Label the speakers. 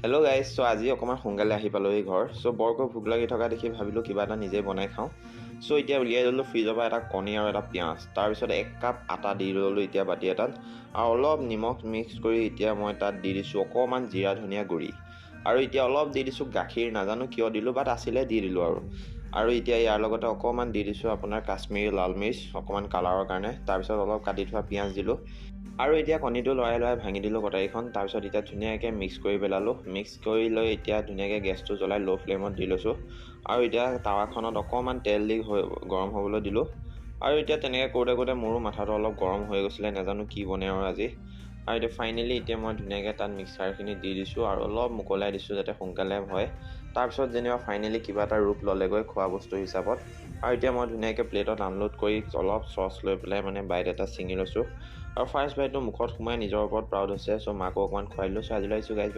Speaker 1: Hello' guys চ' আজি অকণমান সোনকালে আহি পালোহি ঘৰ চ' বৰকৈ ভোক লাগি থকা দেখি ভাবিলোঁ কিবা এটা নিজে বনাই খাওঁ চ' এতিয়া উলিয়াই ল'লোঁ ফ্ৰিজৰ পৰা এটা কণী আৰু এটা পিঁয়াজ তাৰপিছত 1 কাপ আটা দি ল'লোঁ এতিয়া বাতি এটাত আৰু অলপ নিমখ মিক্স কৰি এতিয়া মই তাত দি দিছোঁ অকণমান জিৰা ধনিয়া গুড়ি আৰু এতিয়া অলপ দি দিছোঁ গাখীৰ নাজানো কিয় দিলোঁ বাট আছিলে দি দিলোঁ আৰু এতিয়া ইয়াৰ লগতে অকণমান দি দিছোঁ আপোনাৰ কাশ্মীৰী লাল মিৰ্চ অকণমান কালাৰৰ কাৰণে তাৰপিছত অলপ কাটি থোৱা পিঁয়াজ দিলোঁ আৰু এতিয়া কণীটো লৰাই ভাঙি দিলোঁ কটাৰীখন তাৰপিছত এতিয়া ধুনীয়াকৈ মিক্স কৰি পেলালোঁ মিক্স কৰি লৈ এতিয়া ধুনীয়াকৈ গেছটো জ্বলাই ল' ফ্লেমত দি লৈছোঁ আৰু এতিয়া টাৱাখনত অকণমান তেল দি গৰম হ'বলৈ দিলোঁ আৰু এতিয়া তেনেকৈ কৰোঁতে মোৰো মাথাটো অলপ গৰম হৈ গৈছিলে নাজানো কি বনে আৰু আজি আৰু এতিয়া ফাইনেলি এতিয়া মই ধুনীয়াকৈ তাত মিক্সাৰখিনি দি দিছোঁ আৰু অলপ মোকলাই দিছোঁ যাতে সোনকালে হয় তাৰপিছত যেনিবা ফাইনেলি কিবা এটা ৰূপ ল'লেগৈ খোৱা বস্তু হিচাপত আৰু এতিয়া মই ধুনীয়াকৈ প্লেটত আনলোড কৰি অলপ চচ লৈ পেলাই মানে বাইট এটা ছিঙি লৈছোঁ আৰু ফাৰ্ষ্ট বাইটটো মুখত সোমাই নিজৰ ওপৰত প্ৰাউড হৈছে চ' মাকো অকণমান খুৱাই দিলোঁ চ' আজিলৈ আহিছোঁ গাইজ।